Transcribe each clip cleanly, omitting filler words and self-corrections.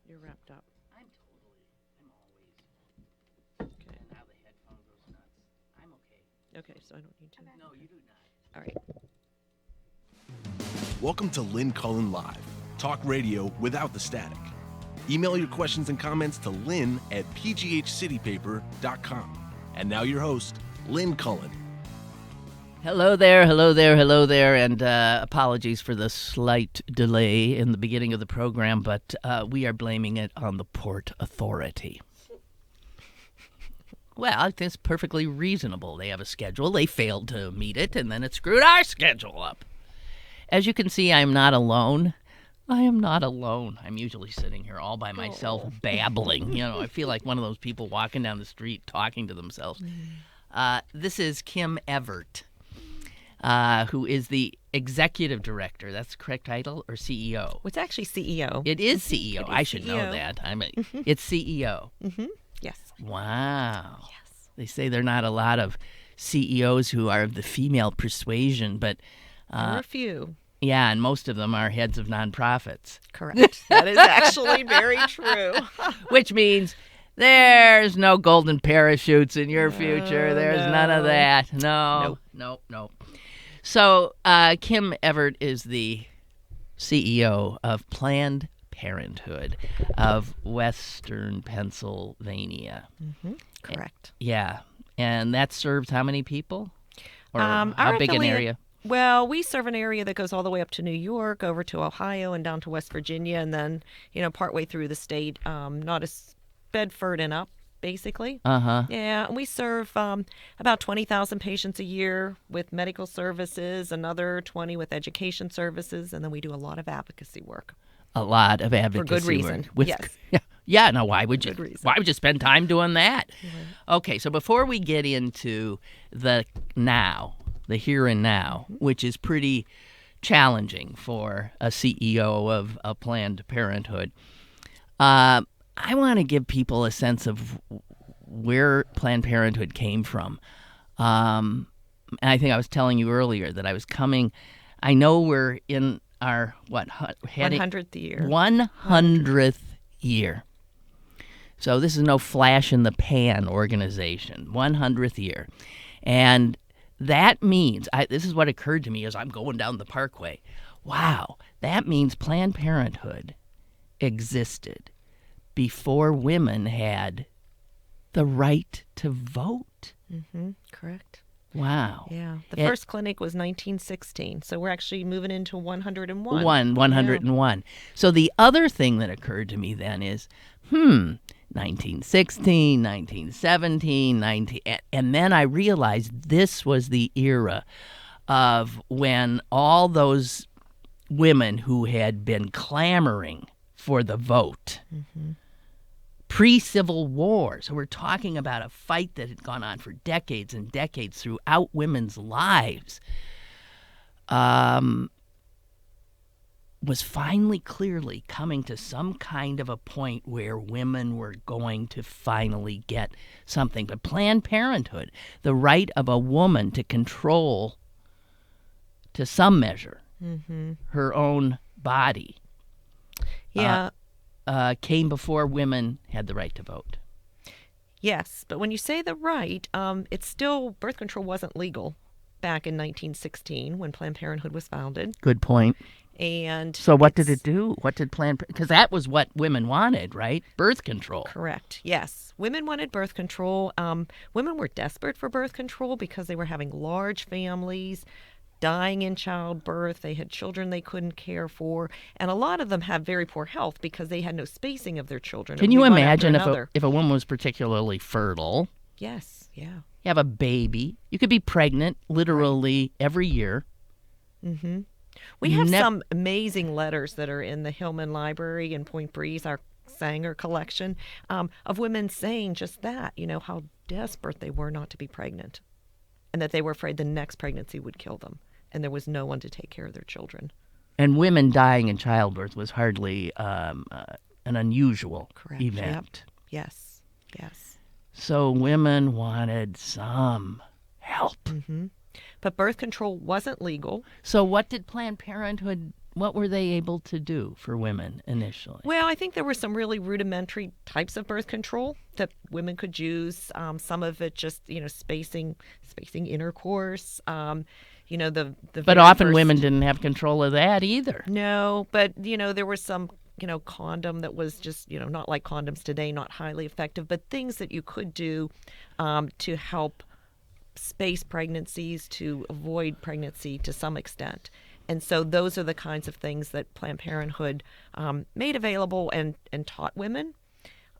You're wrapped up. I'm always. Okay. And now the headphone goes nuts. I'm okay. Okay, so I don't need to. No, you do not. All right. Welcome to Lynn Cullen Live, talk radio without the static. Email your questions and comments to lynn@pghcitypaper.com. And now your host, Lynn Cullen. Hello there, and apologies for the slight delay in the beginning of the program, but we are blaming it on the Port Authority. Well, it's perfectly reasonable. They have a schedule. They failed to meet it, and then it screwed our schedule up. As you can see, I'm not alone. I am not alone. I'm usually sitting here all by myself babbling. You know, I feel like one of those people walking down the street talking to themselves. This is Kim Everett, who is the executive director. That's the correct title, or CEO? Well, it's actually CEO. It is CEO. It is I should CEO. know that. It's CEO. Mm-hmm. Yes. Wow. Yes. They say there are not a lot of CEOs who are of the female persuasion, but There are a few. yeah, and most of them are heads of nonprofits. Correct. That is actually very true. Which means there's no golden parachutes in your future. There's none of that. No. Nope. So Kim Everett is the CEO of Planned Parenthood of Western Pennsylvania. Mm-hmm. Correct. Yeah. And that serves how many people? Or Our how big an affiliate- area? Well, we serve an area that goes all the way up to New York, over to Ohio, and down to West Virginia, and then, partway through the state, not as Bedford and up, basically. Uh-huh. Yeah, and we serve about 20,000 patients a year with medical services, another 20 with education services, and then we do a lot of advocacy work. A lot of advocacy For good reason, work. yes. Yeah, no, why would you? Good reason. Why would you spend time doing that? Okay, so before we get into the now, the here and now, which is pretty challenging for a CEO of a Planned Parenthood, I want to give people a sense of where Planned Parenthood came from. And I think I was telling you earlier that I was coming. I know we're in our 100th year. 100th year. So this is no flash in the pan organization. 100th year, and that means, this is what occurred to me as I'm going down the parkway. Wow, that means Planned Parenthood existed before women had the right to vote. Mm-hmm. Correct. Wow. Yeah. The first clinic was 1916, so we're actually moving into 101. 101. So the other thing that occurred to me then is, 1916, 1917, and then I realized this was the era of when all those women who had been clamoring for the vote, pre-Civil War, so we're talking about a fight that had gone on for decades and decades throughout women's lives, was finally clearly coming to some kind of a point where women were going to finally get something. But Planned Parenthood, the right of a woman to control, to some measure, her own body, Yeah. Came before women had the right to vote. Yes, but when you say the right, it's still, birth control wasn't legal back in 1916 when Planned Parenthood was founded. Good point. And So what did it do? What did because that was what women wanted, right? Birth control. Correct. Yes. Women wanted birth control. Women were desperate for birth control because they were having large families, dying in childbirth. They had children they couldn't care for. And a lot of them had very poor health because they had no spacing of their children. Can It you would be one after imagine another. if a woman was particularly fertile? Yes. Yeah. You have a baby. You could be pregnant literally every year. Mm-hmm. We have Nev- some amazing letters that are in the Hillman Library in Point Breeze, our Sanger collection, of women saying just that, how desperate they were not to be pregnant and that they were afraid the next pregnancy would kill them and there was no one to take care of their children. And women dying in childbirth was hardly an unusual Correct. event. Yep. Yes. So women wanted some help. Mm-hmm. But birth control wasn't legal. So what did Planned Parenthood what were they able to do for women initially? Well, I think there were some really rudimentary types of birth control that women could use. Some of it just, spacing intercourse. The But very often first- women didn't have control of that either. No, but there was some condom that was just not like condoms today, not highly effective, but things that you could do to help space pregnancies, to avoid pregnancy to some extent. And so those are the kinds of things that Planned Parenthood made available and taught women.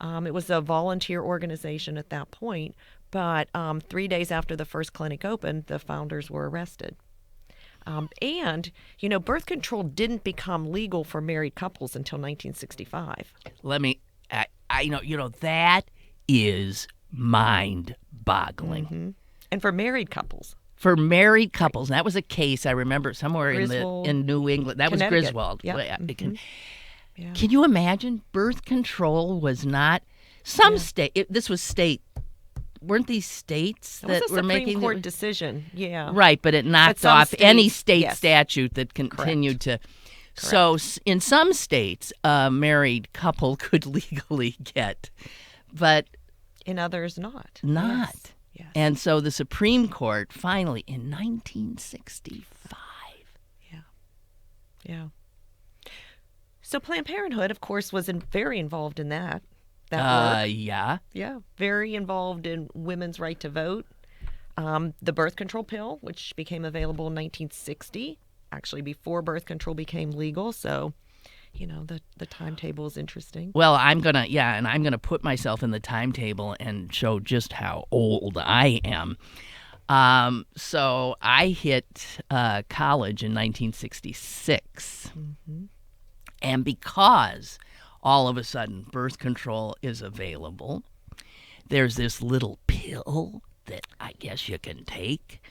It was a volunteer organization at that point, but 3 days after the first clinic opened, the founders were arrested. And birth control didn't become legal for married couples until 1965. That is mind-boggling. Mm-hmm. And for married couples. For married couples, and that was a case I remember somewhere Griswold, in New England. That was Connecticut. Griswold. Yep. Yeah. Can you imagine? Birth control was not state. This was state. Weren't these states that was a were Supreme making Court decision? Yeah. Right, but it knocked some off any states, state yes. statute that continued to. So in some states, a married couple could legally get, but in others not. Not. Yes. And so the Supreme Court finally in 1965. Yeah. So Planned Parenthood, of course, was very involved in that work. Yeah. Yeah, very involved in women's right to vote. The birth control pill, which became available in 1960, actually before birth control became legal. So, the timetable is interesting. Well, I'm gonna put myself in the timetable and show just how old I am. So I hit college in 1966, and because all of a sudden birth control is available, there's this little pill that I guess you can take.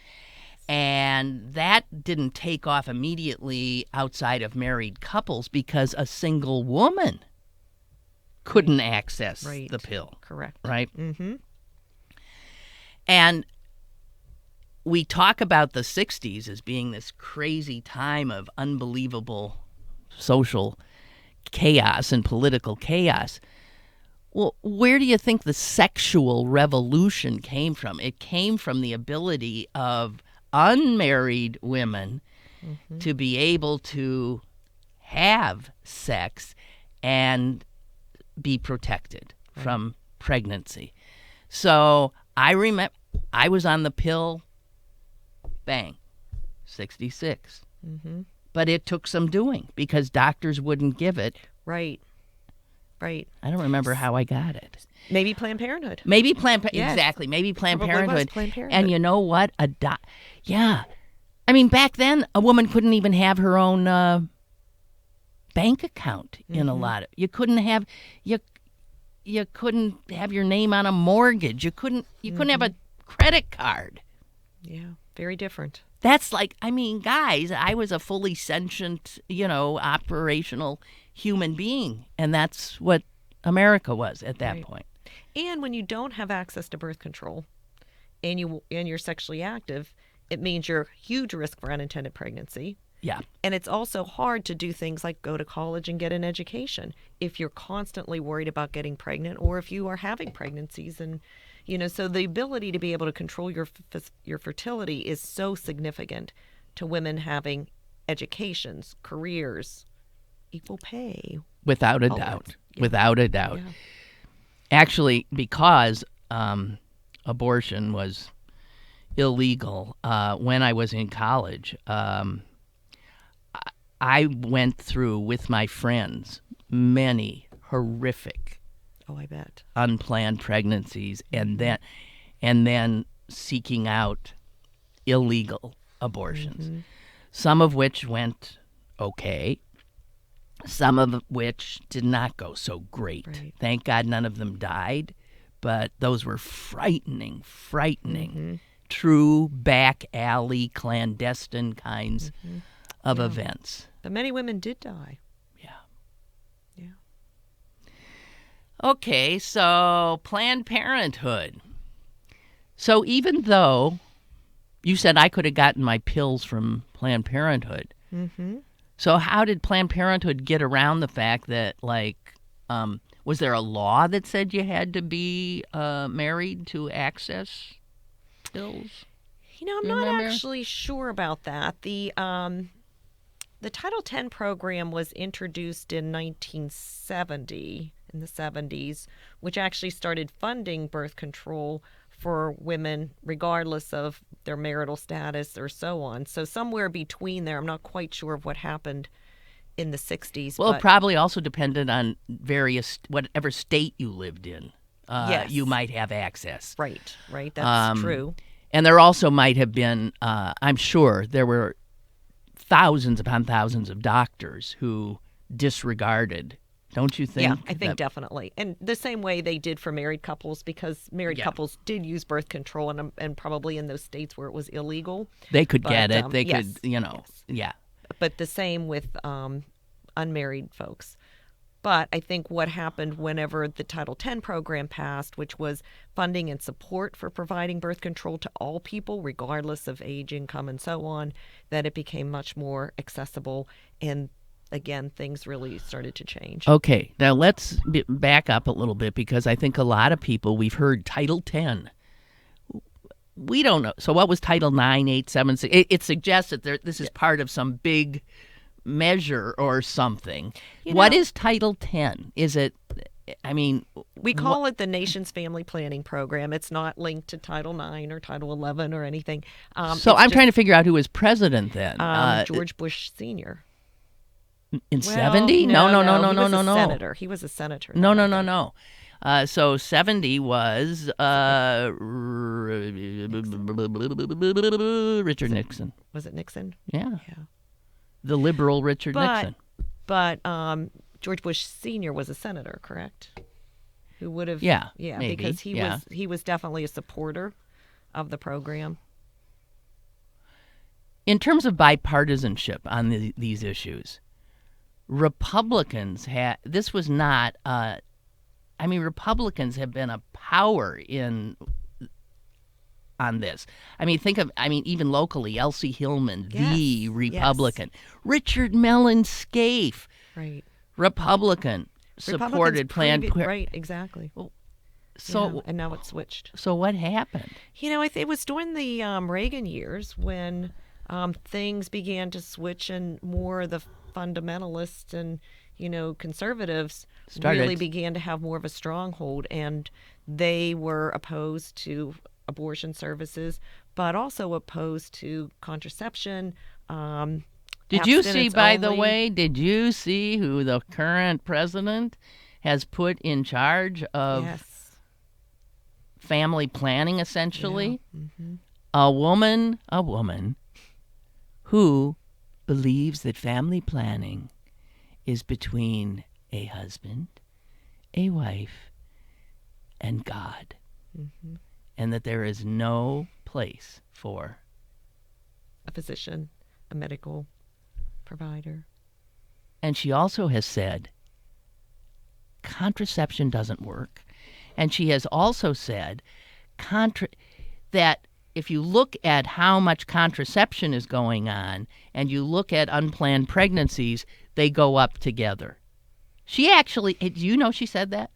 And that didn't take off immediately outside of married couples because a single woman couldn't access the pill. Correct. Right? Mm-hmm. And we talk about the 60s as being this crazy time of unbelievable social chaos and political chaos. Well, where do you think the sexual revolution came from? It came from the ability of unmarried women to be able to have sex and be protected from pregnancy. So I remember I was on the pill, bang, 66. But it took some doing because doctors wouldn't give it. Right. I don't remember how I got it. Maybe Planned Parenthood. Yes. Exactly. Maybe Planned Probably was Parenthood. Planned Parenthood. And you know what? Yeah. I mean, back then, a woman couldn't even have her own bank account in a lot of. You couldn't have you couldn't have your name on a mortgage. You couldn't have a credit card. Yeah, very different. That's guys, I was a fully sentient, operational human being, and that's what America was at that point. And when you don't have access to birth control and you're sexually active, it means you're huge risk for unintended pregnancy. Yeah. And it's also hard to do things like go to college and get an education if you're constantly worried about getting pregnant or if you are having pregnancies. And, so the ability to be able to control your fertility is so significant to women having educations, careers, equal pay. Without a doubt. Yeah. Without a doubt. Yeah. Actually, because abortion was illegal when I was in college, I went through with my friends many horrific I bet. unplanned pregnancies and then seeking out illegal abortions, some of which went okay, some of which did not go so great. Right. Thank God none of them died, but those were frightening, true back alley, clandestine kinds of events. But many women did die. Yeah. Okay, so Planned Parenthood. So even though you said I could have gotten my pills from Planned Parenthood, So how did Planned Parenthood get around the fact that, like, was there a law that said you had to be married to access pills? I'm You not remember? actually sure about that. The Title X program was introduced in 1970, in the 70s, which actually started funding birth control for women regardless of their marital status or so on. So somewhere between there, I'm not quite sure of what happened in the 60s. Well, but it probably also depended on whatever state you lived in. Yes. You might have access. Right, that's true. And there also might have been, I'm sure, there were thousands upon thousands of doctors who disregarded. Don't you think? Yeah, I think definitely. And the same way they did for married couples, because married couples did use birth control, and probably in those states where it was illegal. They could But, get it. They yes, could, yes. yeah. But the same with unmarried folks. But I think what happened whenever the Title X program passed, which was funding and support for providing birth control to all people, regardless of age, income, and so on, that it became much more accessible. And again, things really started to change. Okay, now let's back up a little bit, because I think a lot of people, we've heard Title X. We don't know. So what was Title 9, 8, 7, 6? It suggests that this is part of some big measure or something. What is Title 10? Is it, I mean... We call it the Nation's Family Planning Program. It's not linked to Title 9 or Title 11 or anything. So I'm trying to figure out who was president then. George Bush Sr. In 70? No. He was a senator. He was a senator. No. So 70 was Richard Nixon. Was it Nixon? Yeah. The liberal Richard Nixon. But George Bush Sr. was a senator, correct? Who would have? Maybe. Because he was definitely a supporter of the program. In terms of bipartisanship on these issues, Republicans this was not. Republicans have been a power on this. Even locally, Elsie Hillman, the Republican. Yes. Richard Mellon Scaife, right, Republican, supported Planned Parenthood. Right, exactly. So and now it's switched. So what happened? It was during the Reagan years when things began to switch, and more of the fundamentalists and conservatives really began to have more of a stronghold, and they were opposed to abortion services, but also opposed to contraception. Did you see, by the way, who the current president has put in charge of family planning, essentially? Yeah. Mm-hmm. A woman who believes that family planning is between a husband, a wife, and God. Mm-hmm. And that there is no place for a physician, a medical provider. And she also has said contraception doesn't work. And she has also said that if you look at how much contraception is going on and you look at unplanned pregnancies, they go up together. She actually, do you know she said that?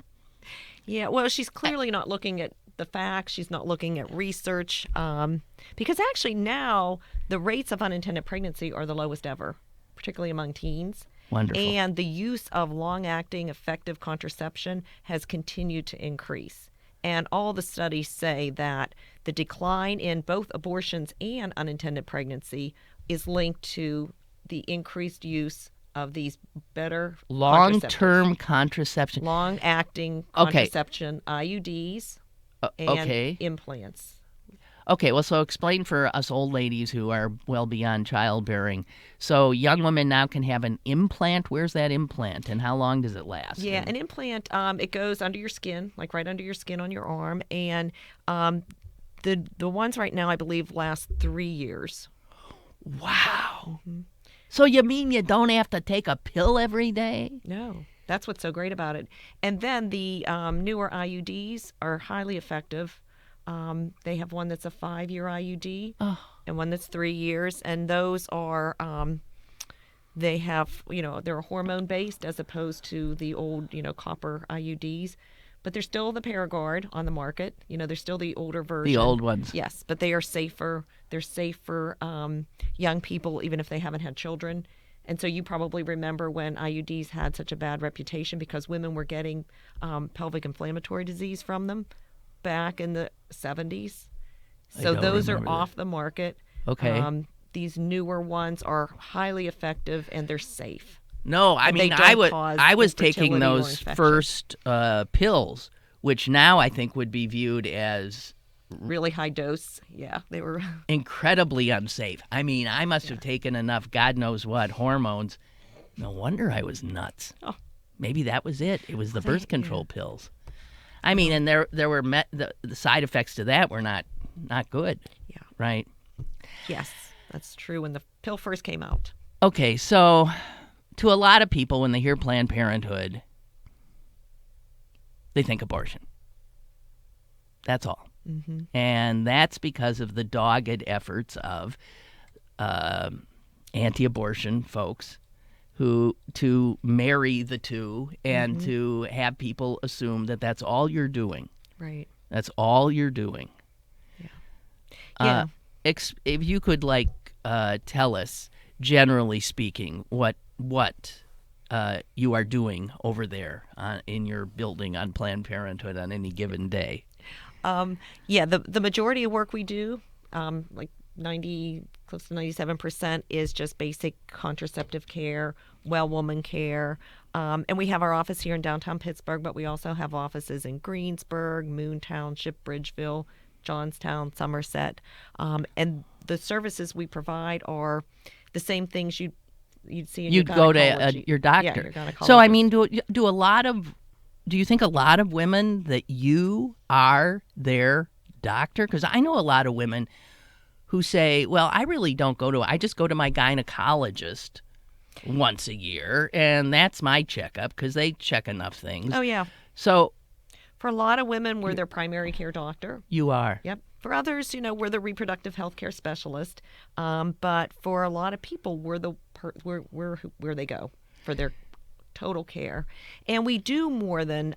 Yeah, well, she's clearly not looking at the facts. She's not looking at research, because actually now the rates of unintended pregnancy are the lowest ever, particularly among teens. Wonderful. And the use of long-acting effective contraception has continued to increase. And all the studies say that the decline in both abortions and unintended pregnancy is linked to the increased use of these better long-term contraception. Long-acting contraception, IUDs, and implants. Okay, well, so explain for us old ladies who are well beyond childbearing. So young women now can have an implant. Where's that implant, and how long does it last? Yeah, an implant, it goes under your skin, like right under your skin on your arm. And the ones right now, I believe, last 3 years. Wow. Mm-hmm. So you mean you don't have to take a pill every day? No. That's what's so great about it. And then the newer IUDs are highly effective. They have one that's a 5-year IUD and one that's 3 years. And those are They have, they're hormone based as opposed to the old, copper IUDs. But there's still the Paragard on the market. There's still the older version. The old ones. Yes, but they are safer. They're safe for young people, even if they haven't had children. And so you probably remember when IUDs had such a bad reputation because women were getting pelvic inflammatory disease from them back in the 70s. So those are off the market. Okay. These newer ones are highly effective and they're safe. No, I And mean, they don't I was cause taking infertility or those infection. first pills, which now I think would be viewed as Really high dose. Yeah, they were. incredibly unsafe. I mean, I must have taken enough, God knows what, hormones. No wonder I was nuts. Oh. Maybe that was it. It was the birth control pills. I mean, and there were the side effects to that were not good. Yeah. Right. Yes, that's true. When the pill first came out. Okay, so to a lot of people, when they hear Planned Parenthood, they think abortion. That's all. Mm-hmm. And that's because of the dogged efforts of anti-abortion folks to marry the two and to have people assume that that's all you're doing. Right. That's all you're doing. Yeah. If you could tell us, generally speaking, what you are doing over there in your building on Planned Parenthood on any given day. The majority of work we do, close to 97%, is just basic contraceptive care, well woman care. And we have our office here in downtown Pittsburgh, but we also have offices in Greensburg, Moon Township, Bridgeville, Johnstown, Somerset. And the services we provide are the same things you'd see in You'd your go to gynecology. your doctor. Yeah, your gynecologist. So, I mean, do you think a lot of women that you are their doctor? Because I know a lot of women who say, well, I really don't I just go to my gynecologist once a year, and that's my checkup because they check enough things. Oh, yeah. So For a lot of women, we're their primary care doctor. you are. Yep. For others, we're the reproductive health care specialist. But for a lot of people, we're we're where they go for their total care. And we do more than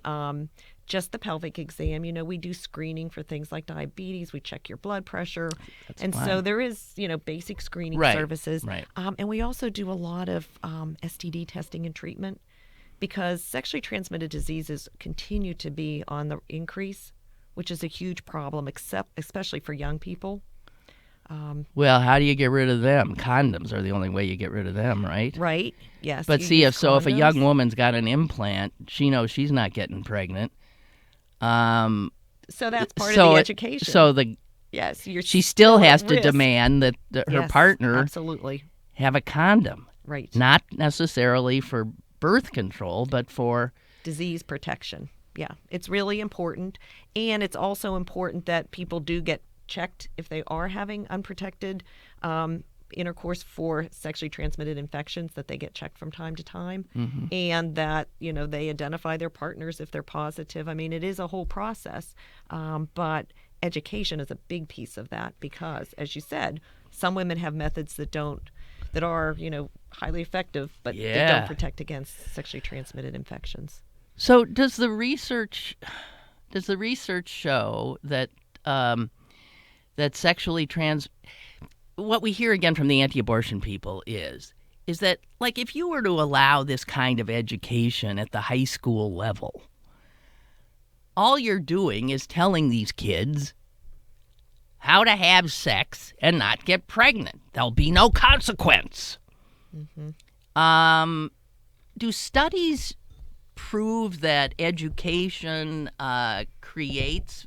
just the pelvic exam. We do screening for things like diabetes. We check your blood pressure. So there is, basic screening services. Right. And we also do a lot of STD testing and treatment because sexually transmitted diseases continue to be on the increase, which is a huge problem, especially for young people. Well, how do you get rid of them? Condoms are the only way you get rid of them, right? Right. Yes. But you see, use if a young condoms. woman's got an implant, she knows she's not getting pregnant. So that's part of the education. So yes, she still at has to risk. demand that her Yes, partner absolutely have a condom. right. Not necessarily for birth control, but for Disease protection. Yeah, it's really important, and it's also important that people do get checked if they are having unprotected intercourse for sexually transmitted infections, that they get checked from time to time, and that they identify their partners if they're positive. I mean, it is a whole process, but education is a big piece of that because, as you said, some women have methods that are highly effective, but they Yeah. don't protect against sexually transmitted infections. So does the research show that what we hear again from the anti-abortion people is that if you were to allow this kind of education at the high school level, all you're doing is telling these kids how to have sex and not get pregnant. There'll be no consequence. Do studies prove that education creates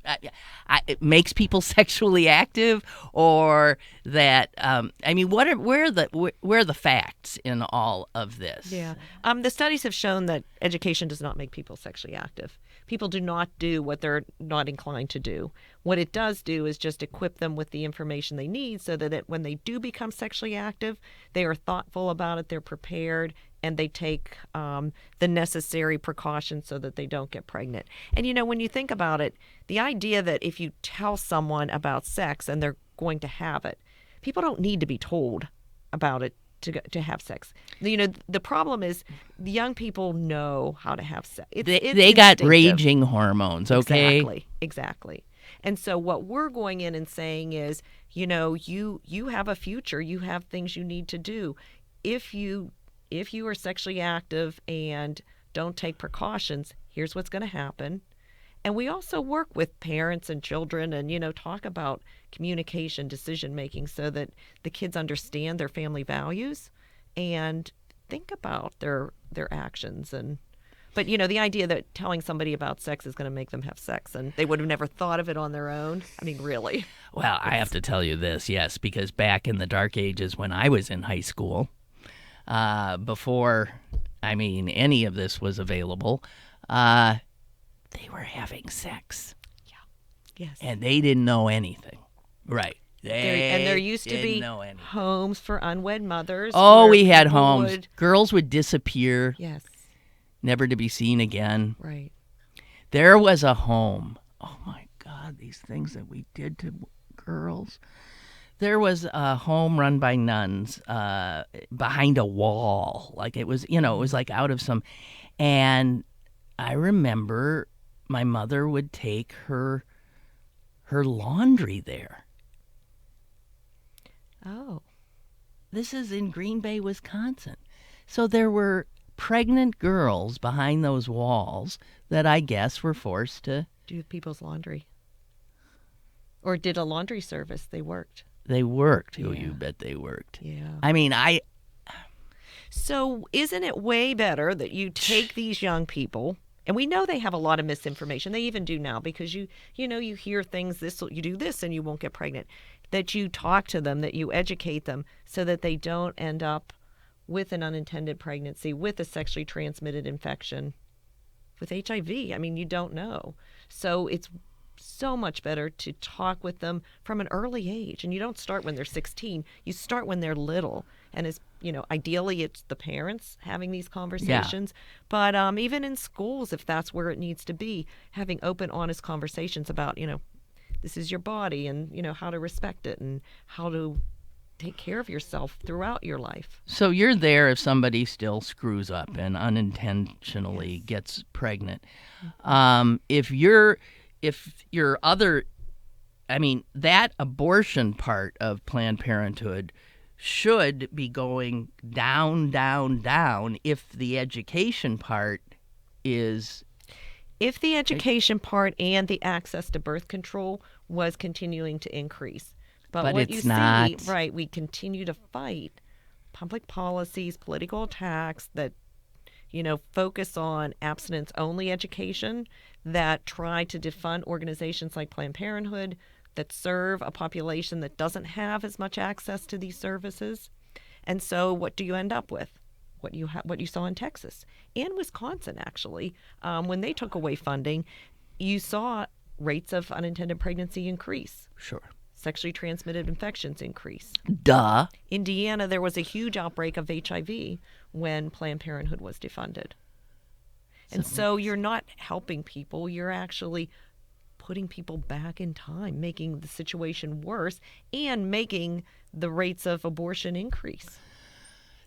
it makes people sexually active, or that where are the facts in all of this? Yeah. The studies have shown that education does not make people sexually active. People do not do what they're not inclined to do. What it does do is just equip them with the information they need so that when they do become sexually active, they are thoughtful about it, they're prepared, and they take the necessary precautions so that they don't get pregnant. And, when you think about it, the idea that if you tell someone about sex and they're going to have it, people don't need to be told about it to have sex. The problem is the young people know how to have sex. It's They got instinctive. raging hormones, okay? Exactly. And so what we're going in and saying is, you have a future, you have things you need to do. If you are sexually active and don't take precautions, here's what's going to happen. And we also work with parents and children and, talk about communication, decision making so that the kids understand their family values and think about their actions. But the idea that telling somebody about sex is going to make them have sex and they would have never thought of it on their own. I mean, really. Well, I have to tell you this, yes, because back in the dark ages when I was in high school, before, any of this was available, they were having sex. Yeah. Yes. And they didn't know anything. Right. There used to be know anything. homes for unwed mothers. Oh, where we had people homes. Girls would disappear, Yes. never to be seen again. Right. There was a home. Oh, my God, these things that we did to girls. There was a home run by nuns behind a wall. Like it was, it was like out of some. And I remember my mother would take her laundry there. Oh. This is in Green Bay, Wisconsin. So there were pregnant girls behind those walls that I guess were forced to Do people's laundry. Or did a laundry service. They worked. They worked. Oh, Yeah. you bet they worked. Yeah. So isn't it way better that you take these young people, and we know they have a lot of misinformation. They even do now because you hear things, you do this and you won't get pregnant. That you talk to them, that you educate them so that they don't end up with an unintended pregnancy, with a sexually transmitted infection, with HIV. You don't know. So it's so much better to talk with them from an early age. And you don't start when they're 16. You start when they're little. And ideally it's the parents having these conversations. Yeah. But even in schools, if that's where it needs to be, having open, honest conversations about, this is your body and, how to respect it and how to take care of yourself throughout your life. So you're there if somebody still screws up and unintentionally Yes. gets pregnant. If your other, that abortion part of Planned Parenthood should be going down, down, down if the education part is... If the education part and the access to birth control was continuing to increase. But what it's you see, not. Right, we continue to fight public policies, political attacks that, focus on abstinence-only education, that try to defund organizations like Planned Parenthood, that serve a population that doesn't have as much access to these services. And so what do you end up with? What you saw in Texas and Wisconsin, actually, when they took away funding, you saw rates of unintended pregnancy increase. Sure. Sexually Transmitted infections increase. Duh. Indiana, there was a huge outbreak of HIV when Planned Parenthood was defunded. And so you're not helping people, you're actually putting people back in time, making the situation worse and making the rates of abortion increase.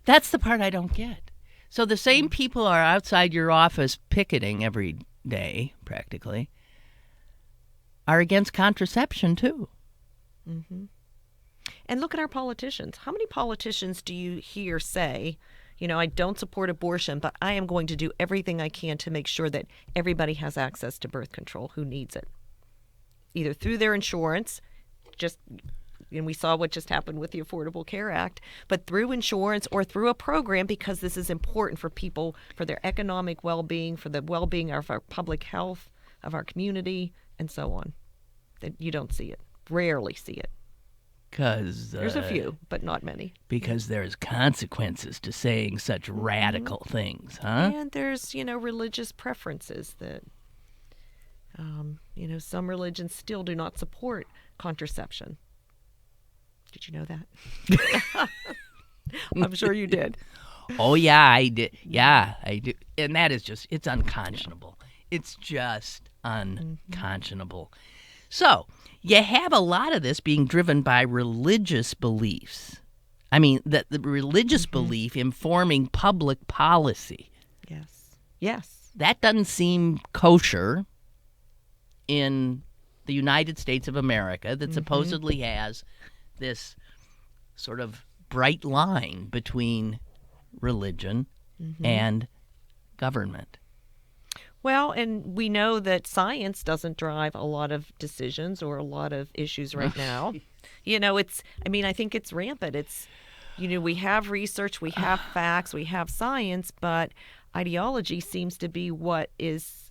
That's the part I don't get. So the same people are outside your office picketing every day, practically, are against contraception, too. Mm-hmm. And look at our politicians. How many politicians do you hear say, I don't support abortion, but I am going to do everything I can to make sure that everybody has access to birth control who needs it, either through their insurance, and we saw what just happened with the Affordable Care Act, but through insurance or through a program because this is important for people, for their economic well-being, for the well-being of our public health, of our community, and so on. That you don't see it, rarely see it. Because there's a few, but not many. Because there's consequences to saying such radical things, huh? And there's, religious preferences that, some religions still do not support contraception. Did you know that? I'm sure you did. Oh, yeah, I did. Yeah, I do. And that is it's unconscionable. It's just unconscionable. So you have a lot of this being driven by religious beliefs. I mean, the religious belief informing public policy. Yes. Yes. That doesn't seem kosher in the United States of America that supposedly has this sort of bright line between religion and government. Well, and we know that science doesn't drive a lot of decisions or a lot of issues right now. I think it's rampant. It's, we have research, we have facts, we have science, but ideology seems to be what is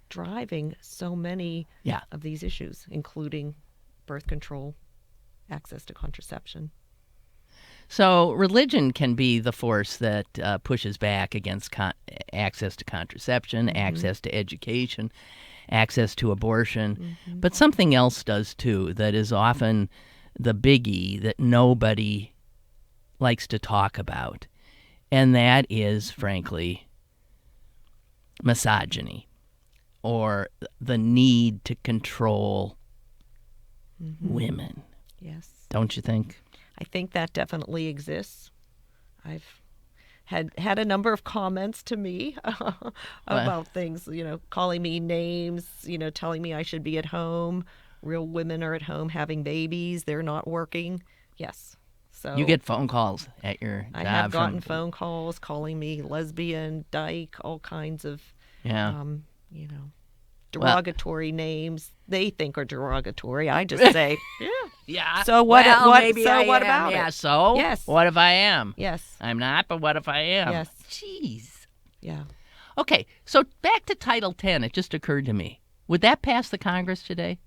driving so many of these issues, including birth control, access to contraception. So religion can be the force that pushes back against access to contraception, access to education, access to abortion. But something else does too that is often the biggie that nobody likes to talk about. And that is, frankly, misogyny or the need to control women. Yes. Don't you think? I think that definitely exists. I've had a number of comments to me about things, calling me names, telling me I should be at home. Real women are at home having babies. They're not working. Yes. So you get phone calls at your job. I have gotten phone calls calling me lesbian, dyke, all kinds of, derogatory names they think are derogatory. I just say, yeah. So what? Maybe so I what am. about Yeah. it? So Yes. what if I am? Yes. I'm not, but what if I am? Yes. Jeez. Yeah. Okay, so back to Title 10. It just occurred to me. Would that pass the Congress today?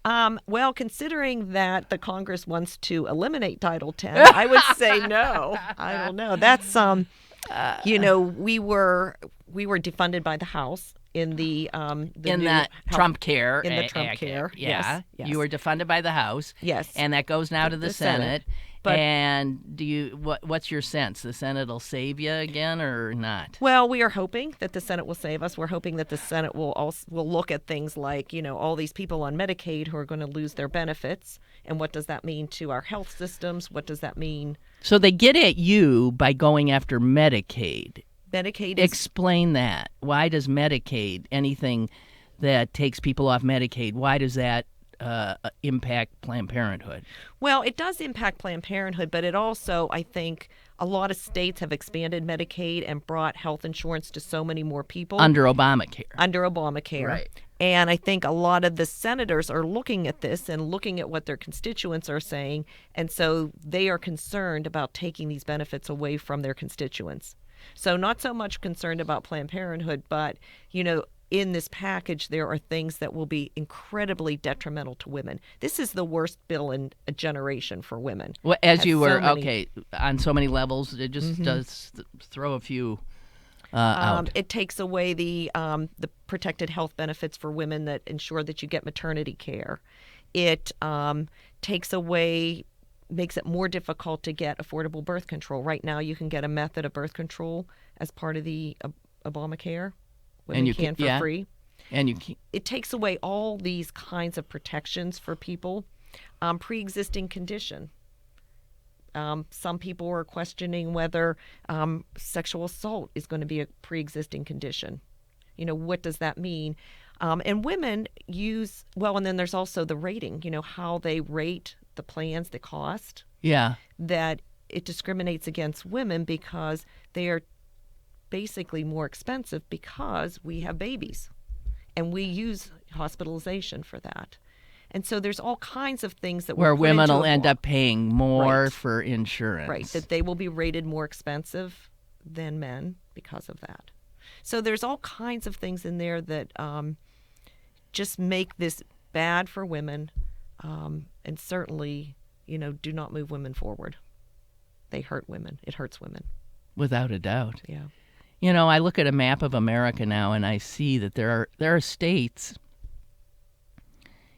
Well, considering that the Congress wants to eliminate Title 10, I would say no. I don't know. That's we were defunded by the House in the Trump Care in the Trump Care. Yeah, Yes. You were defunded by the House. Yes. And that goes now to the Senate. But, and what's your sense? The Senate will save you again or not? Well, we are hoping that the Senate will save us. We're hoping that the Senate will look at things like, all these people on Medicaid who are going to lose their benefits. And what does that mean to our health systems? What does that mean? So they get at you by going after Medicaid. Medicaid is... Explain that. Why does Medicaid, anything that takes people off Medicaid, why does that impact Planned Parenthood? Well, it does impact Planned Parenthood, but it also, I think, a lot of states have expanded Medicaid and brought health insurance to so many more people. Under Obamacare. Right. And I think a lot of the senators are looking at this and looking at what their constituents are saying, and so they are concerned about taking these benefits away from their constituents. So not so much concerned about Planned Parenthood, but, in this package, there are things that will be incredibly detrimental to women. This is the worst bill in a generation for women. Well, as you were, on so many levels, it just does throw a few out. It takes away the protected health benefits for women that ensure that you get maternity care. It takes away, makes it more difficult to get affordable birth control. Right now, you can get a method of birth control as part of the Obamacare. And you can for free. And you can. It takes away all these kinds of protections for people. Pre-existing condition. Some people are questioning whether sexual assault is going to be a pre-existing condition. What does that mean? And women use, and then there's also the rating, how they rate the plans, the cost. Yeah. That it discriminates against women because they are basically more expensive because we have babies and we use hospitalization for that. And so there's all kinds of things that where women will end up paying more for insurance. Right, that they will be rated more expensive than men because of that. So there's all kinds of things in there that just make this bad for women and certainly, do not move women forward. They hurt women. It hurts women. Without a doubt. Yeah. I look at a map of America now and I see that there are states,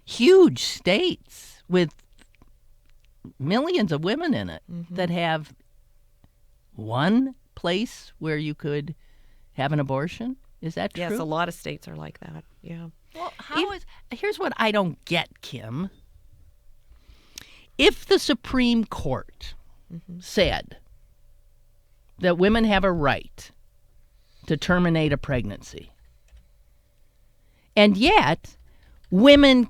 huge states with millions of women in it that have one place where you could have an abortion. Is that true? Yes, a lot of states are like that. Yeah. Well, here's what I don't get, Kim. if the Supreme Court said that women have a right to terminate a pregnancy, and yet women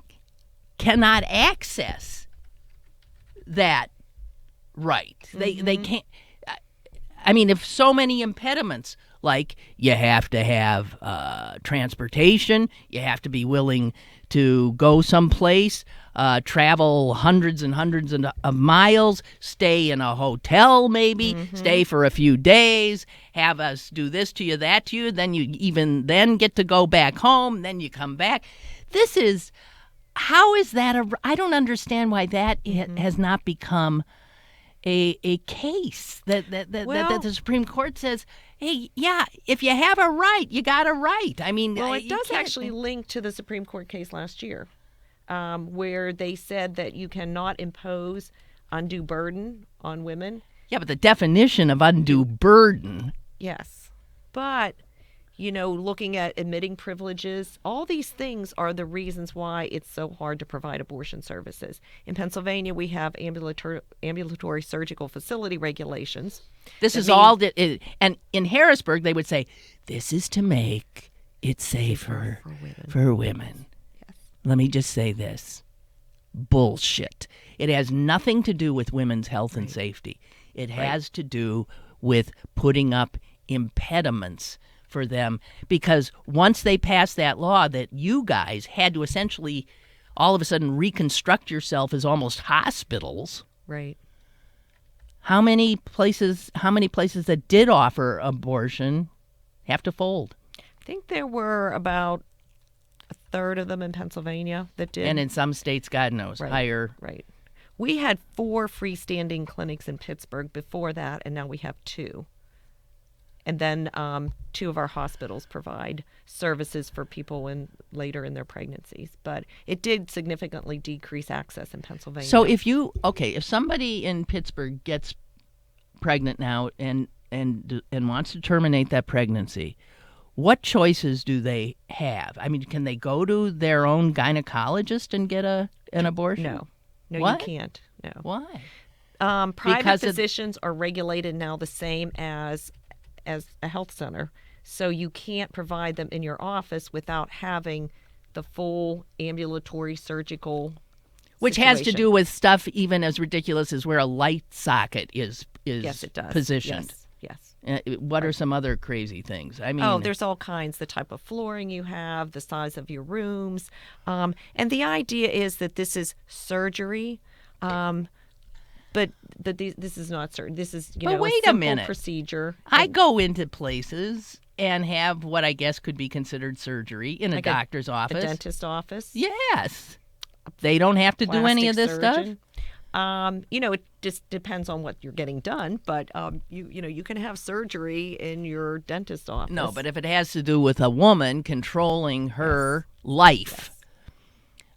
cannot access that right. They can't. I mean, if so many impediments, like you have to have transportation, you have to be willing to go someplace, travel hundreds and hundreds of miles, stay in a hotel maybe, stay for a few days, have us do this to you, that to you, then you even then get to go back home, then you come back. How is that I don't understand why that has not become a case that the Supreme Court says, hey, yeah, if you have a right, you got a right. I mean, well, it does actually link to the Supreme Court case last year, where they said that you cannot impose undue burden on women. Yeah, but the definition of undue burden. Yes, but looking at admitting privileges, all these things are the reasons why it's so hard to provide abortion services. In Pennsylvania, we have ambulatory surgical facility regulations. This is all and in Harrisburg, they would say, this is to make it safer for women. Yes. Let me just say this. Bullshit. It has nothing to do with women's health and safety. It has to do with putting up impediments for them, because once they passed that law that you guys had to essentially all of a sudden reconstruct yourself as almost hospitals. Right. How many places that did offer abortion have to fold? I think there were about a third of them in Pennsylvania that did. And in some states, God knows, higher. Right. We had 4 freestanding clinics in Pittsburgh before that, and now we have 2. And then 2 of our hospitals provide services for people later in their pregnancies. But it did significantly decrease access in Pennsylvania. So if somebody in Pittsburgh gets pregnant now and wants to terminate that pregnancy, what choices do they have? I mean, can they go to their own gynecologist and get an abortion? No, What? You can't. No. Why? Private physicians are regulated now the same as a health center, so you can't provide them in your office without having the full ambulatory surgical which situation. has to do with stuff even as ridiculous as where a light socket is Yes, it does. positioned. Yes. What are some other crazy things? I mean, there's all kinds, the type of flooring you have, the size of your rooms, and the idea is that this is surgery, but this is not certain. This is wait a a simple minute. procedure. I go into places and have what I guess could be considered surgery in a doctor's office, a dentist office. Yes, they don't have to do any of this surgeon. stuff. It just depends on what you're getting done, but you can have surgery in your dentist office. No, but if it has to do with a woman controlling her life,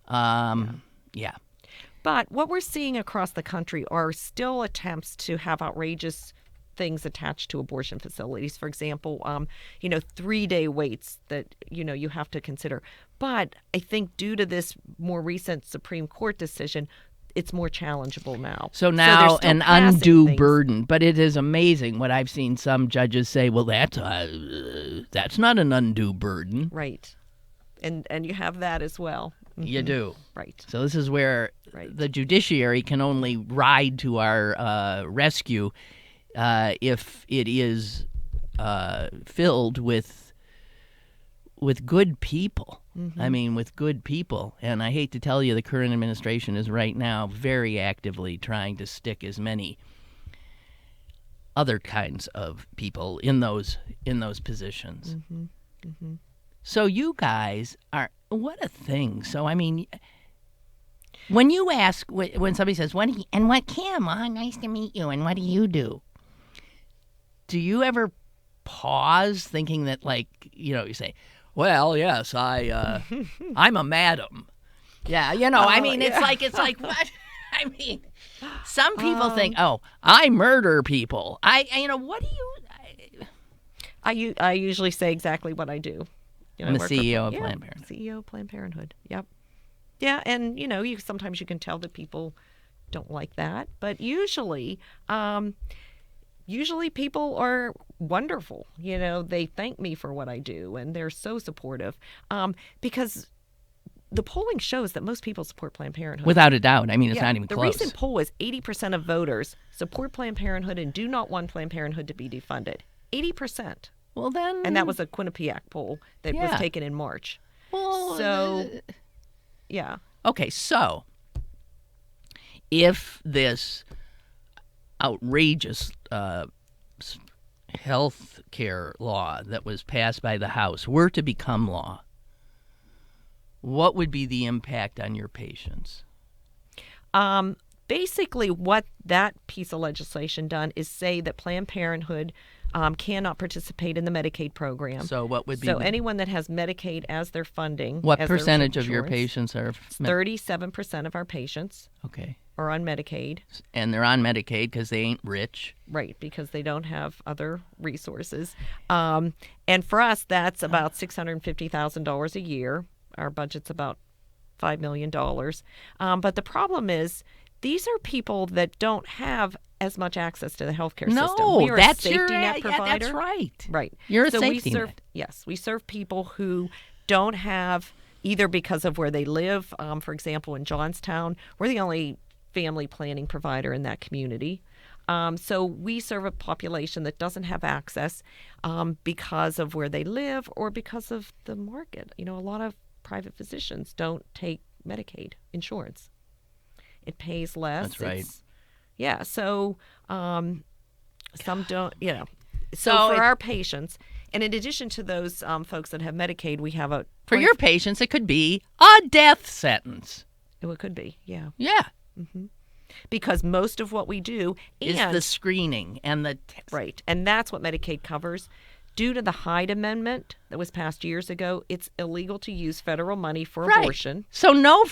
yeah. But what we're seeing across the country are still attempts to have outrageous things attached to abortion facilities. For example, 3-day waits that, you have to consider. But I think due to this more recent Supreme Court decision, it's more challengeable now. So now they're an still passing undue things. burden. But it is amazing what I've seen some judges say, well, that's not an undue burden. Right. And you have that as well. You do. Right. So this is where the judiciary can only ride to our rescue if it is filled with good people. I mean, with good people. And I hate to tell you, the current administration is right now very actively trying to stick as many other kinds of people in those positions. So you guys are, what a thing. So, I mean, when you ask, when somebody says, Kim, nice to meet you, and what do you do? Do you ever pause thinking that, you say, well, yes, I'm a madam. Yeah, I mean, it's like what? I mean, some people think, I murder people. What do you? I usually say exactly what I do. I'm the CEO of Planned Parenthood. CEO of Planned Parenthood. Yep. Yeah, and sometimes you can tell that people don't like that. But usually people are wonderful. They thank me for what I do, and they're so supportive because the polling shows that most people support Planned Parenthood. Without a doubt. I mean, it's not even close. The recent poll was 80% of voters support Planned Parenthood and do not want Planned Parenthood to be defunded. 80%. Well, then... And that was a Quinnipiac poll that was taken in March. Well... So, yeah. Okay, so if this outrageous health care law that was passed by the House were to become law, what would be the impact on your patients? Basically, what that piece of legislation done is say that Planned Parenthood cannot participate in the Medicaid program. So what would be... So anyone that has Medicaid as their funding... What percentage of your patients are... 37% of our patients are on Medicaid. And they're on Medicaid because they ain't rich. Right, because they don't have other resources. And for us, that's about $650,000 a year. Our budget's about $5 million. But the problem is, these are people that don't have as much access to the healthcare system. No, that's a safety net provider. Yeah, that's right. Right. You're a safety net. Yes, we serve people who don't have, either because of where they live. For example, in Johnstown, we're the only family planning provider in that community. So we serve a population that doesn't have access because of where they live or because of the market. A lot of private physicians don't take Medicaid insurance. It pays less. That's right. Yeah, so some don't, So for our patients, and in addition to those folks that have Medicaid, we have For your patients, it could be a death sentence. It could be, yeah. Yeah. Mm-hmm. Because most of what we do is the screening and the... Right, and that's what Medicaid covers. Due to the Hyde Amendment that was passed years ago, it's illegal to use federal money for abortion. So no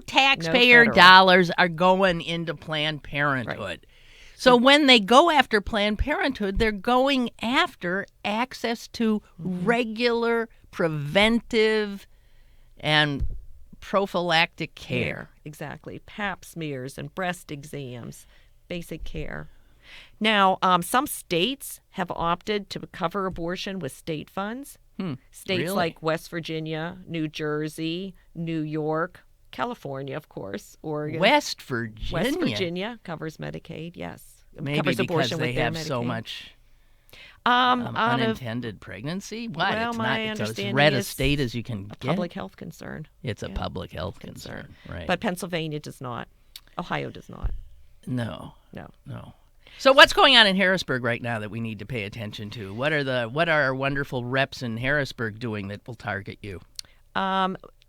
taxpayer dollars are going into Planned Parenthood. Right. So when they go after Planned Parenthood, they're going after access to regular, preventive, and prophylactic care. Exactly. Pap smears and breast exams, basic care. Now, some states have opted to cover abortion with state funds. States like West Virginia, New Jersey, New York, California, of course, Oregon. West Virginia covers Medicaid, yes. Maybe covers because abortion they with their have Medicaid. so much unintended pregnancy? What? Well, it's my not. It's as understanding red a is state as you can a get. public health concern. It's a public health concern, right? But Pennsylvania does not. Ohio does not. No. So what's going on in Harrisburg right now that we need to pay attention to? What are our wonderful reps in Harrisburg doing that will target you?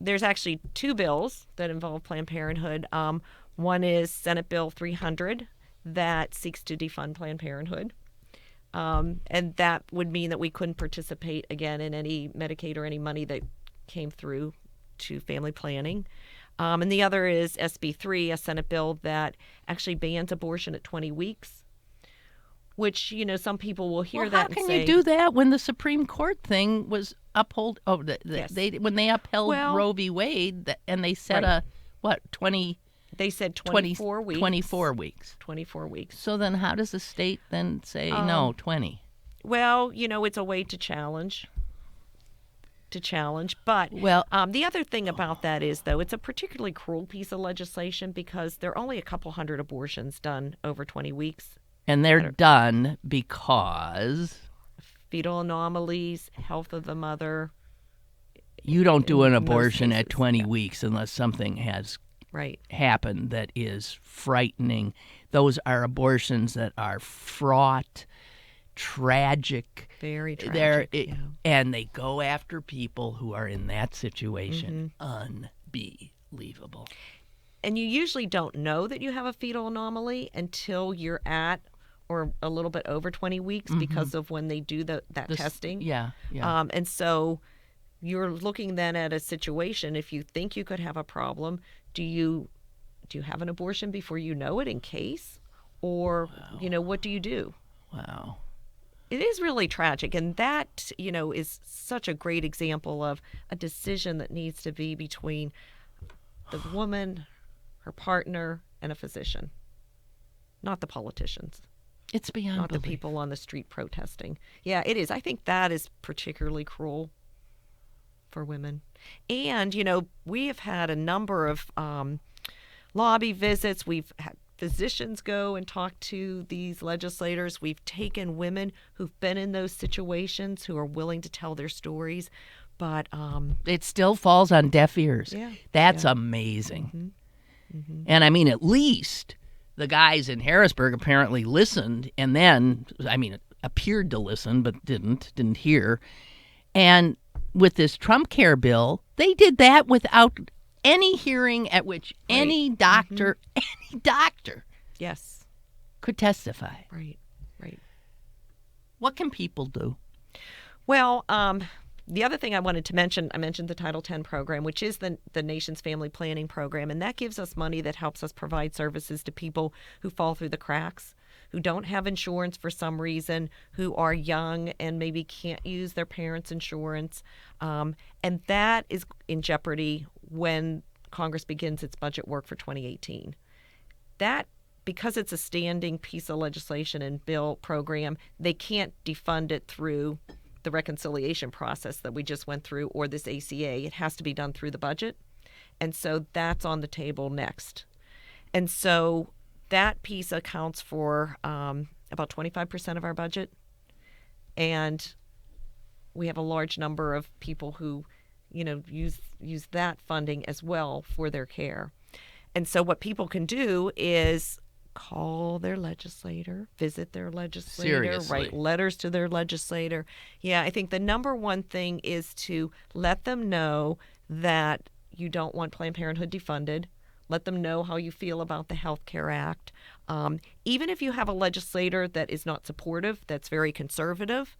There's actually two bills that involve Planned Parenthood. One is Senate Bill 300 that seeks to defund Planned Parenthood. And that would mean that we couldn't participate again in any Medicaid or any money that came through to family planning. And the other is SB 3, a Senate bill that actually bans abortion at 20 weeks. Which, some people will hear that and say... How can you do that when the Supreme Court thing was upheld? Oh, when they upheld Roe v. Wade, and they set 20... They said 24 weeks. 24 weeks. 24 weeks. So then how does the state then say, no, 20? Well, it's a way to challenge. But the other thing about that is, though, it's a particularly cruel piece of legislation because there are only a couple hundred abortions done over 20 weeks. And they're done because? Fetal anomalies, health of the mother. You don't do an abortion at 20 weeks unless something has happened that is frightening. Those are abortions that are fraught, tragic. Very tragic. And they go after people who are in that situation. Unbelievable. And you usually don't know that you have a fetal anomaly until you're at or a little bit over 20 weeks because of when they do that testing. Yeah. And so you're looking then at a situation, if you think you could have a problem, do you have an abortion before you know it in case? Or, what do you do? Wow. It is really tragic. And that, is such a great example of a decision that needs to be between the woman, her partner, and a physician. Not the politicians. It's beyond Not belief. the people on the street protesting. Yeah, it is. I think that is particularly cruel for women. And, we have had a number of lobby visits. We've had physicians go and talk to these legislators. We've taken women who've been in those situations who are willing to tell their stories. But it still falls on deaf ears. Yeah. That's Yeah. amazing. And I mean, at least the guys in Harrisburg apparently listened and then, appeared to listen but didn't hear. And with this Trump care bill, they did that without any hearing at which any doctor yes. could testify. Right. What can people do? Well, the other thing I wanted to mention, I mentioned the Title X program, which is the nation's family planning program, and that gives us money that helps us provide services to people who fall through the cracks, who don't have insurance for some reason, who are young and maybe can't use their parents' insurance. And that is in jeopardy when Congress begins its budget work for 2018. That, because it's a standing piece of legislation and bill program, they can't defund it through the reconciliation process that we just went through or this ACA. It has to be done through the budget. And so that's on the table next. And so that piece accounts for about 25% of our budget. And we have a large number of people who, use that funding as well for their care. And so what people can do is call their legislator, visit their legislator, Seriously. write letters to their legislator. Yeah, I think the number one thing is to let them know that you don't want Planned Parenthood defunded. Let them know how you feel about the Health Care Act. Even if you have a legislator that is not supportive, that's very conservative,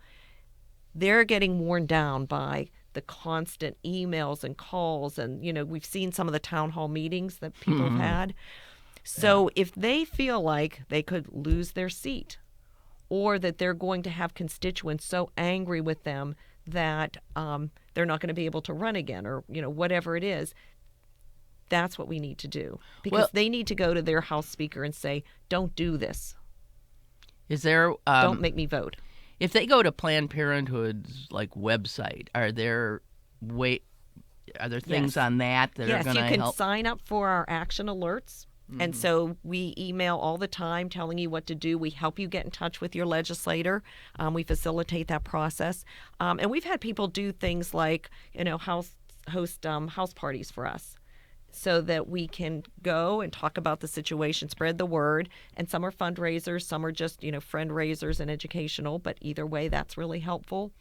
they're getting worn down by the constant emails and calls. And, we've seen some of the town hall meetings that people have had. So if they feel like they could lose their seat or that they're going to have constituents so angry with them that they're not going to be able to run again or, whatever it is, that's what we need to do. Because they need to go to their House Speaker and say, don't do this. Is there Don't make me vote. If they go to Planned Parenthood's website, are there things Yes. on that are Yes, going to you can help? sign up for our action alerts. And so we email all the time telling you what to do. We help you get in touch with your legislator. We facilitate that process. And we've had people do things like, host house parties for us so that we can go and talk about the situation, spread the word. And some are fundraisers, some are just, friend raisers and educational. But either way, that's really helpful.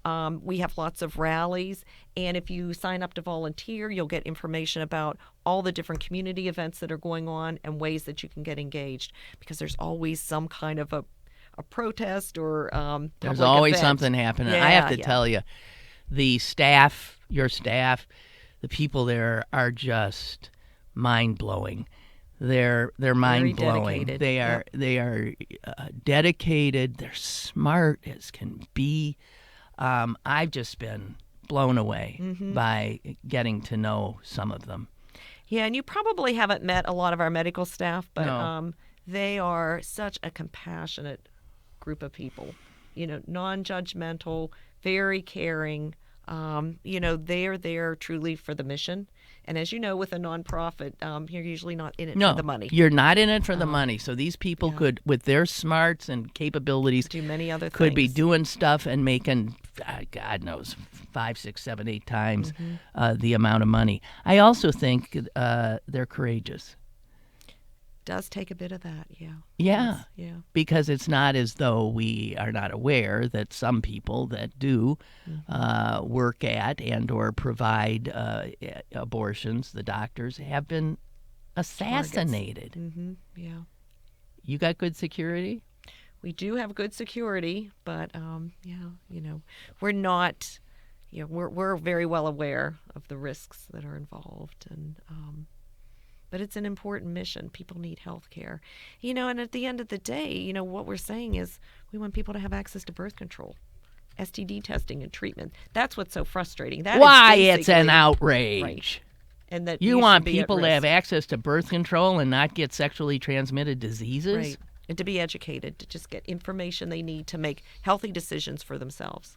We have lots of rallies, and if you sign up to volunteer, you'll get information about all the different community events that are going on and ways that you can get engaged, because there's always some kind of a protest or There's public always event. something happening. Yeah, I have to yeah. tell you, the staff, your staff, the people there are just mind-blowing. They're mind-blowing. dedicated. They are dedicated. They're smart as can be. I've just been blown away by getting to know some of them. Yeah, and you probably haven't met a lot of our medical staff, but No. they are such a compassionate group of people. Non-judgmental, very caring. They are there truly for the mission. And as you know, with a nonprofit, you're usually not in it No, for the money. you're not in it for the money. So these people could, with their smarts and capabilities, Do many other things. could be doing stuff and making, God knows, 5, 6, 7, 8 times the amount of money. I also think they're courageous. Does take a bit of that, yeah. Yeah. Yes, yeah. Because it's not as though we are not aware that some people that do work at and or provide abortions, the doctors, have been assassinated. Yeah. You got good security? We do have good security, but we're not. We're very well aware of the risks that are involved, and but it's an important mission. People need health care, and at the end of the day, what we're saying is we want people to have access to birth control, STD testing and treatment. That's what's so frustrating. That is Why, it's an basically- outrage. Right. and that You should want be at people to have risk. access to birth control and not get sexually transmitted diseases? Right. And to be educated, to just get information they need to make healthy decisions for themselves.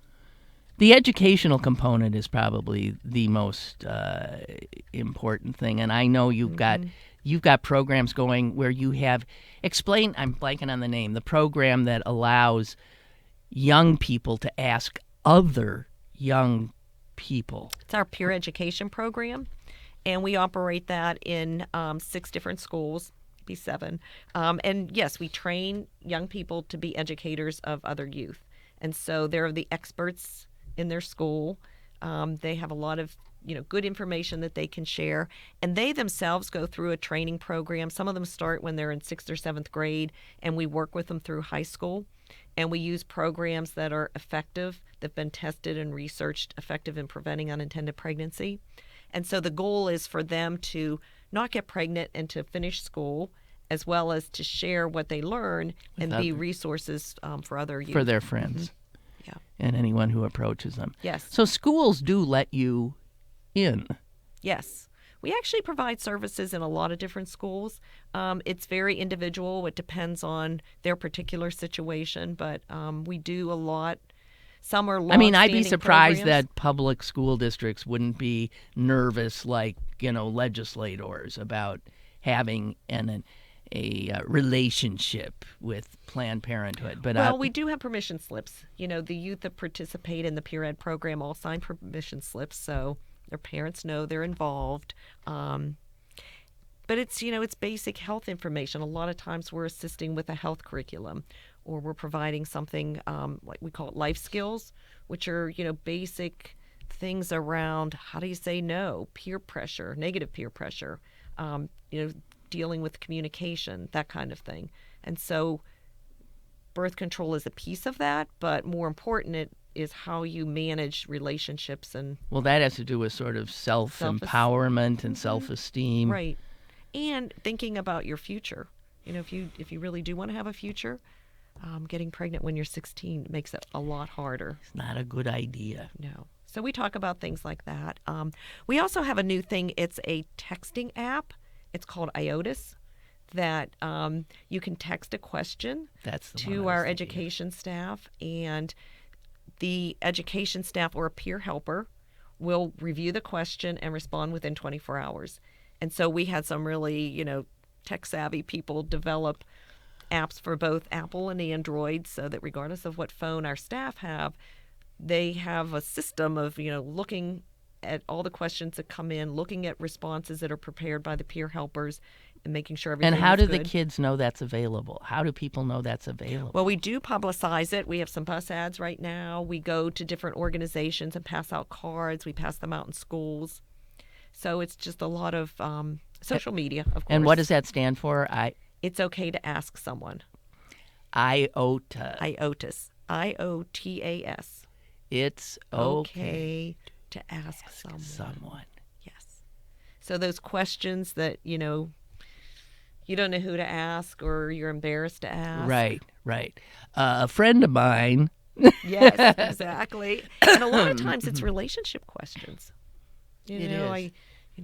The educational component is probably the most important thing, and I know you've got programs going where you have I'm blanking on the name, the program that allows young people to ask other young people. It's our peer education program, and we operate that in 6 different schools, be 7. And yes, we train young people to be educators of other youth. And so they're the experts in their school. They have a lot of good information that they can share, and they themselves go through a training program. Some of them start when they're in 6th or 7th grade, and we work with them through high school, and we use programs that are effective, that have been tested and researched, effective in preventing unintended pregnancy. And so the goal is for them to not get pregnant and to finish school, as well as to share what they learn and be resources for other youth. For their friends. Yeah. And anyone who approaches them. Yes. So schools do let you in. Yes. We actually provide services in a lot of different schools. It's very individual. It depends on their particular situation, but we do a lot. Some are I mean, I'd be long-standing surprised programs. that public school districts wouldn't be nervous like, legislators about having a relationship with Planned Parenthood. But Well, we do have permission slips. The youth that participate in the peer ed program all sign permission slips, so their parents know they're involved. But it's basic health information. A lot of times we're assisting with a health curriculum, or we're providing something like we call it life skills, which are, basic things around how do you say no, peer pressure, negative peer pressure, dealing with communication, that kind of thing. And so birth control is a piece of that, but more important, it is how you manage relationships and well, that has to do with sort of self-empowerment and self-esteem. right, and thinking about your future. If you really do want to have a future, getting pregnant when you're 16 makes it a lot harder. It's not a good idea. No. So we talk about things like that. We also have a new thing. It's a texting app. It's called IOTUS, that you can text a question That's the one I to was our thinking of. education staff, and the education staff or a peer helper will review the question and respond within 24 hours. And so we had some really, tech-savvy people develop apps for both Apple and Android, so that regardless of what phone our staff have, they have a system of, looking at all the questions that come in, looking at responses that are prepared by the peer helpers, and making sure everything And how is do good. the kids know that's available? How do people know that's available? Well, we do publicize it. We have some bus ads right now. We go to different organizations and pass out cards. We pass them out in schools. So it's just a lot of social media, of course. And what does that stand for? It's okay to ask someone. IOTA. IOTUS. IOTAS. It's Okay to ask someone. Yes. So those questions that, you don't know who to ask or you're embarrassed to ask. Right. A friend of mine. Yes, exactly. And a lot of times it's relationship questions. It is.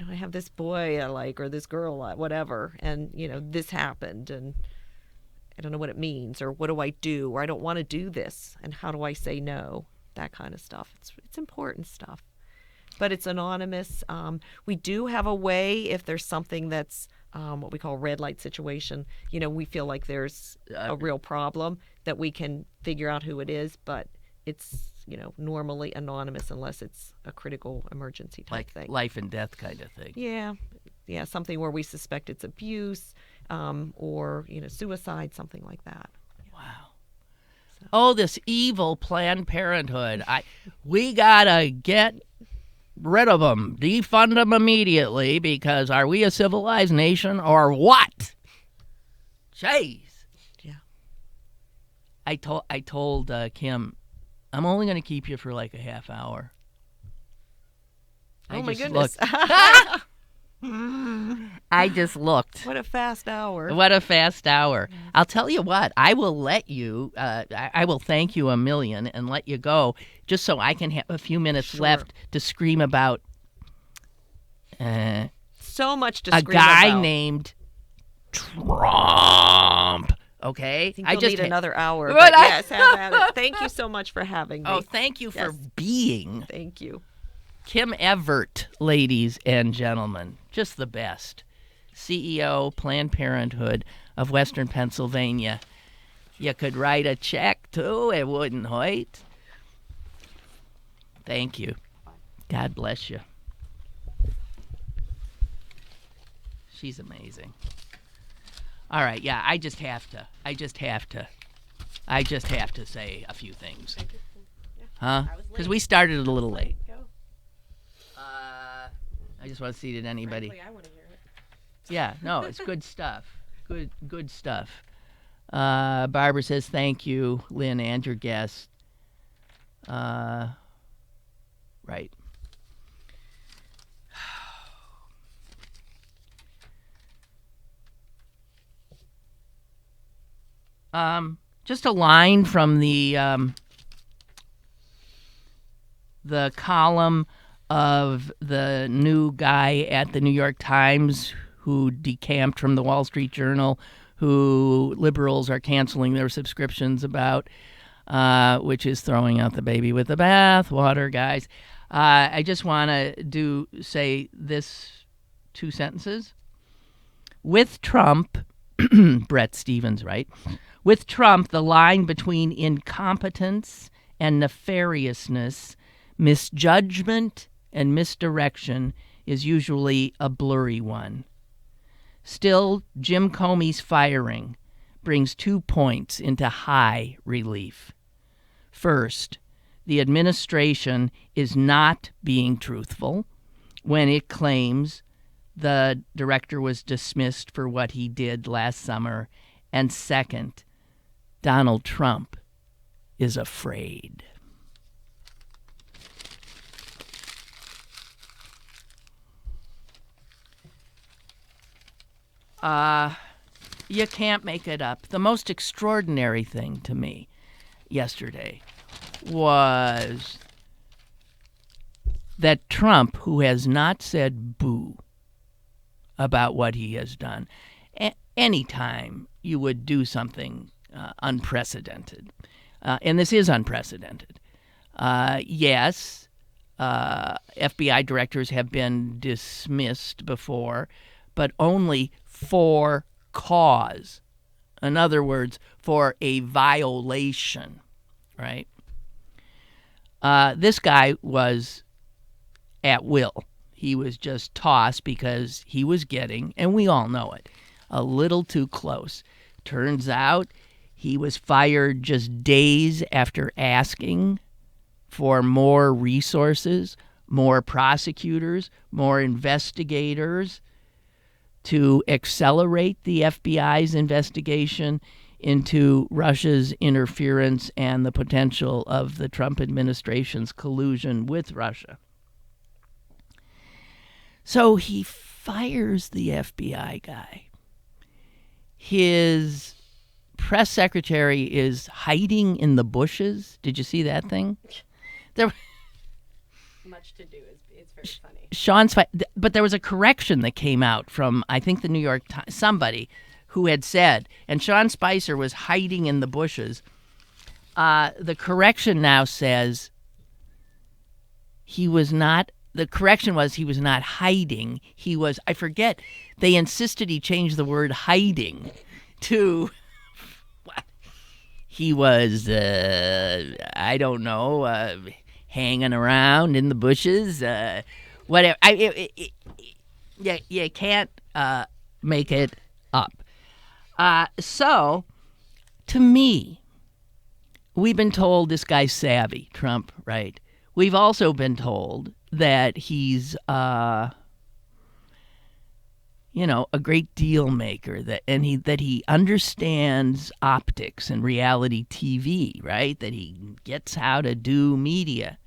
I have this boy I like, or this girl, whatever, and this happened, and I don't know what it means, or what do I do, or I don't want to do this, and how do I say no? That kind of stuff. It's important stuff, but it's anonymous. We do have a way if there's something that's what we call a red light situation. We feel like there's a real problem, that we can figure out who it is, but it's normally anonymous unless it's a critical emergency type Like thing. life and death kind of thing. Yeah, something where we suspect it's abuse, or suicide, something like that. Wow. Oh, this evil Planned Parenthood. We gotta get rid of them, defund them immediately, because are we a civilized nation or what? Jeez. Yeah. I told Kim, I'm only going to keep you for like a half hour. Oh my goodness. I just looked. What a fast hour. What a fast hour. I'll tell you what, I will let you, I will thank you a million and let you go, just so I can have a few minutes Sure. left to scream about so much to a scream guy about. named Trump. Okay? I think you'll need another hour. Would But I? yes, have at it. Thank you so much for having me. Oh, thank you for Yes. being Thank you. Kim Everett, ladies and gentlemen. Just the best. CEO, Planned Parenthood of Western Pennsylvania. You could write a check, too. It wouldn't hurt. Thank you. God bless you. She's amazing. All right, yeah, I just have to say a few things. Huh? Because we started a little late. I just want to see, did anybody... Frankly, I want to hear it. Yeah, no, it's good stuff. Good stuff. Barbara says, thank you, Lynn, and your guest. Right. Just a line from the column of the new guy at the New York Times who decamped from the Wall Street Journal, who liberals are canceling their subscriptions about, which is throwing out the baby with the bathwater, guys. I just want to say this 2 sentences. With Trump, Brett Stevens, right? With Trump, the line between incompetence and nefariousness, misjudgment and misdirection is usually a blurry one. Still, Jim Comey's firing brings 2 points into high relief. First, the administration is not being truthful when it claims the director was dismissed for what he did last summer. And second, Donald Trump is afraid. You can't make it up. The most extraordinary thing to me yesterday was that Trump, who has not said boo about what he has done, anytime you would do something unprecedented, and this is unprecedented, yes, FBI directors have been dismissed before, but only for cause. In other words, for a violation, right? This guy was at will. He was just tossed because he was getting, and we all know it, a little too close. Turns out he was fired just days after asking for more resources, more prosecutors, more investigators to accelerate the FBI's investigation into Russia's interference and the potential of the Trump administration's collusion with Russia. So he fires the FBI guy. His press secretary is hiding in the bushes. Did you see that thing? There, Much to do. It's very funny. But there was a correction that came out from, I think, the New York Times, somebody who had said, and Sean Spicer was hiding in the bushes. The correction now says he was not. The correction was he was not hiding. He was, I forget, they insisted he change the word hiding to, what? He was, I don't know, hanging around in the bushes, whatever. You can't make it up. So, to me, we've been told this guy's savvy, Trump, right? We've also been told that he's, a great deal maker, that he understands optics and reality TV, right? That he gets how to do media.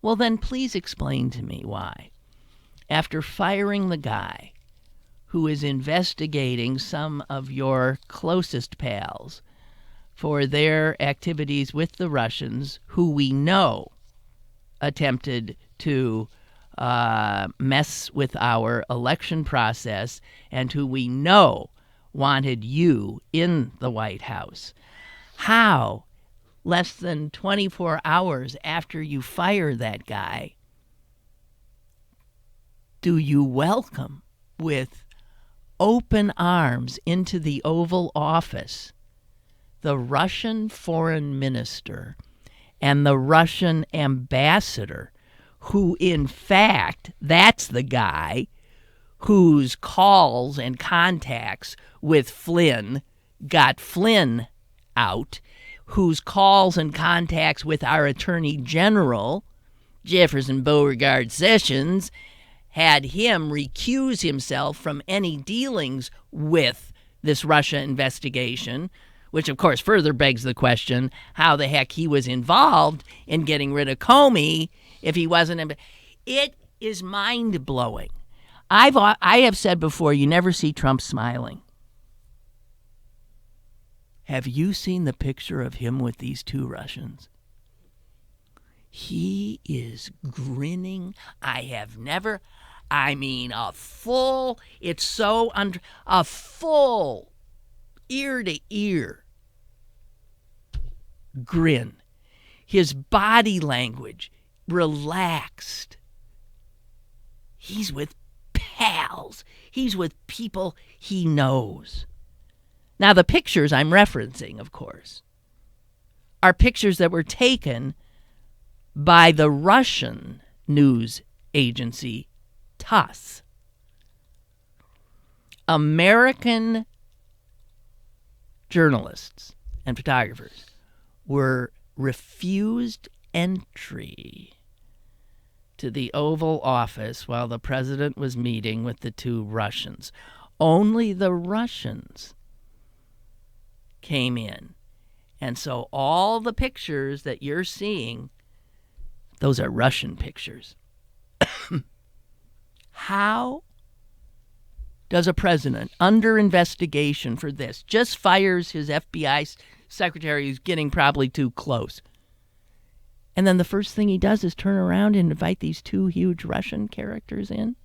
Well, then please explain to me why, after firing the guy who is investigating some of your closest pals for their activities with the Russians, who we know attempted to mess with our election process and who we know wanted you in the White House. How, less than 24 hours after you fire that guy, do you welcome with open arms into the Oval Office the Russian foreign minister and the Russian ambassador, who, in fact, that's the guy whose calls and contacts with Flynn got Flynn out, whose calls and contacts with our Attorney General, Jefferson Beauregard Sessions, had him recuse himself from any dealings with this Russia investigation, which, of course, further begs the question how the heck he was involved in getting rid of Comey if he wasn't. It is mind-blowing. I have said before, you never see Trump smiling. Have you seen the picture of him with these two Russians? He is grinning. A full ear-to-ear grin. His body language relaxed. He's with pals. He's with people he knows. Now, the pictures I'm referencing, of course, are pictures that were taken by the Russian news agency TASS. American journalists and photographers were refused entry to the Oval Office while the president was meeting with the two Russians. Only the Russians came in. And so all the pictures that you're seeing, those are Russian pictures. How does a president under investigation for this just fires his FBI secretary who's getting probably too close, and then the first thing he does is turn around and invite these two huge Russian characters in,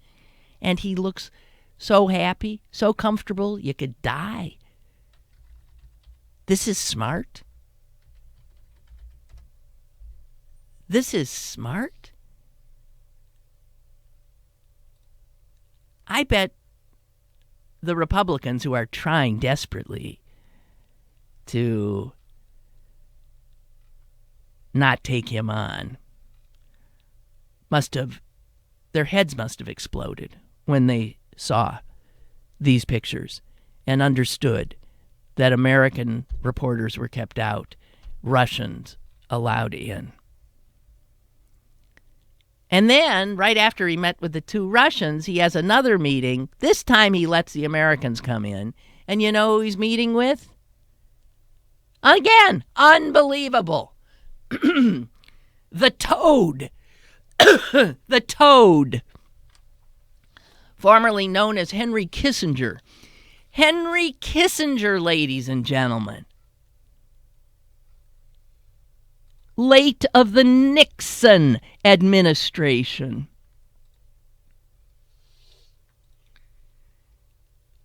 and he looks so happy, so comfortable, you could die? This is smart. This is smart. I bet the Republicans, who are trying desperately to not take him on, their heads must have exploded when they saw these pictures and understood that American reporters were kept out, Russians allowed in. And then, right after he met with the two Russians, he has another meeting. This time he lets the Americans come in. And you know who he's meeting with? Again, unbelievable. The Toad. The Toad. Formerly known as Henry Kissinger. Henry Kissinger, ladies and gentlemen. Late of the Nixon administration.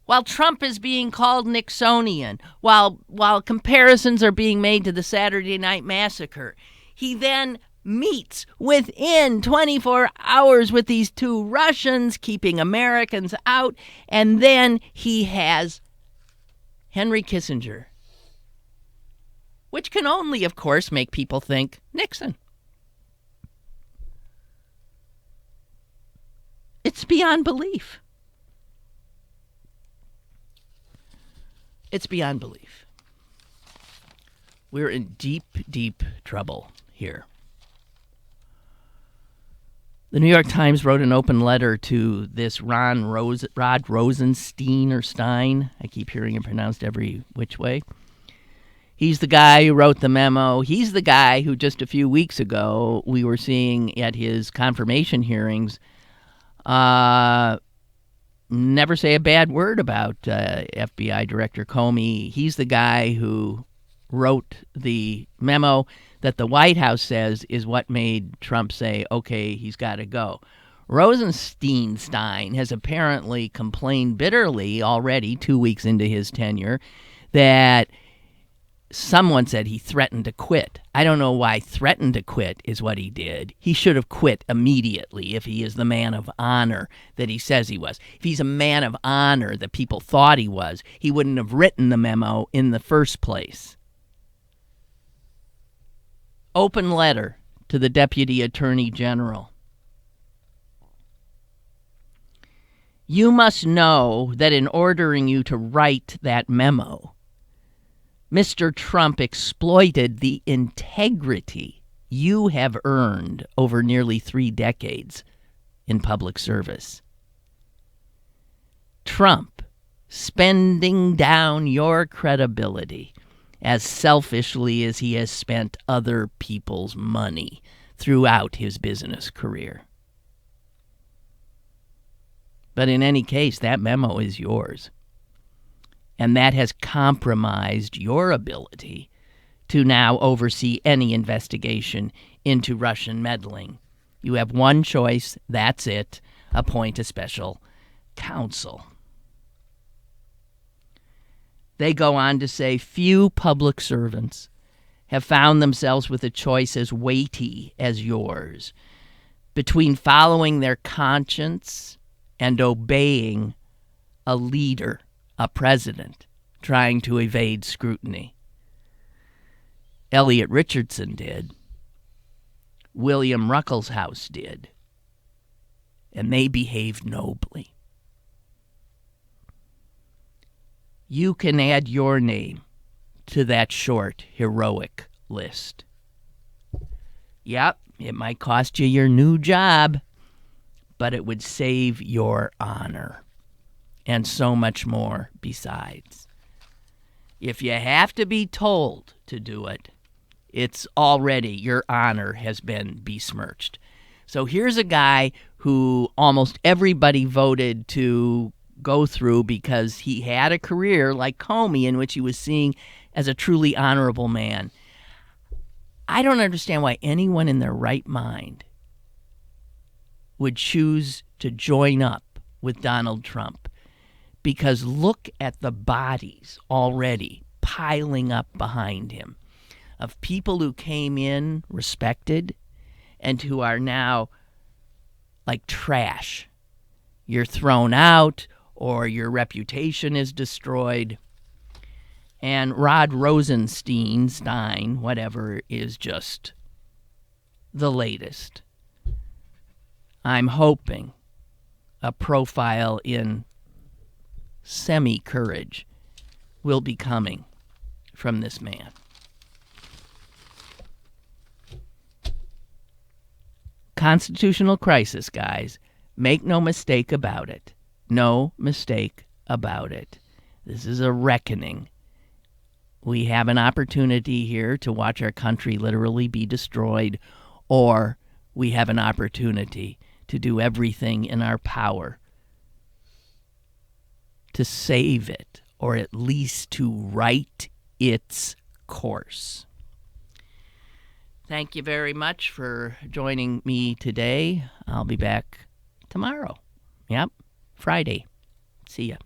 While Trump is being called Nixonian, while comparisons are being made to the Saturday Night Massacre, he then meets within 24 hours with these two Russians, keeping Americans out, and then he has Henry Kissinger, which can only, of course, make people think Nixon. It's beyond belief. It's beyond belief. We're in deep, deep trouble here. The New York Times wrote an open letter to this Rod Rosenstein or Stein. I keep hearing it pronounced every which way. He's the guy who wrote the memo. He's the guy who just a few weeks ago we were seeing at his confirmation hearings never say a bad word about FBI Director Comey. He's the guy who wrote the memo that the White House says is what made Trump say, okay, he's got to go. Rosenstein has apparently complained bitterly already 2 weeks into his tenure that someone said he threatened to quit. I don't know why threatened to quit is what he did. He should have quit immediately if he is the man of honor that he says he was. If he's a man of honor that people thought he was, he wouldn't have written the memo in the first place. Open letter to the Deputy Attorney General. You must know that in ordering you to write that memo, Mr. Trump exploited the integrity you have earned over nearly 3 decades in public service. Trump spending down your credibility as selfishly as he has spent other people's money throughout his business career. But in any case, that memo is yours. And that has compromised your ability to now oversee any investigation into Russian meddling. You have one choice, that's it, appoint a special counsel. They go on to say, few public servants have found themselves with a choice as weighty as yours between following their conscience and obeying a leader, a president, trying to evade scrutiny. Elliot Richardson did. William Ruckelshaus did. And they behaved nobly. You can add your name to that short, heroic list. Yep, it might cost you your new job, but it would save your honor. And so much more besides. If you have to be told to do it, it's already, your honor has been besmirched. So here's a guy who almost everybody voted to go through because he had a career like Comey in which he was seen as a truly honorable man. I don't understand why anyone in their right mind would choose to join up with Donald Trump. Because look at the bodies already piling up behind him of people who came in respected and who are now like trash. You're thrown out or your reputation is destroyed. And Rod Rosenstein, whatever, is just the latest. I'm hoping a profile in semi-courage will be coming from this man. Constitutional crisis, guys. Make no mistake about it. No mistake about it. This is a reckoning. We have an opportunity here to watch our country literally be destroyed, or we have an opportunity to do everything in our power to save it, or at least to right its course. Thank you very much for joining me today. I'll be back tomorrow. Yep, Friday. See ya.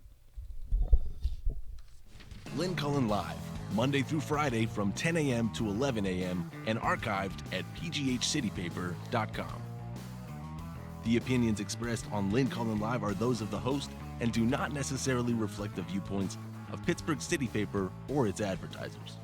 Lynn Cullen Live, Monday through Friday from 10 a.m. to 11 a.m. and archived at pghcitypaper.com. The opinions expressed on Lynn Cullen Live are those of the host and do not necessarily reflect the viewpoints of Pittsburgh City Paper or its advertisers.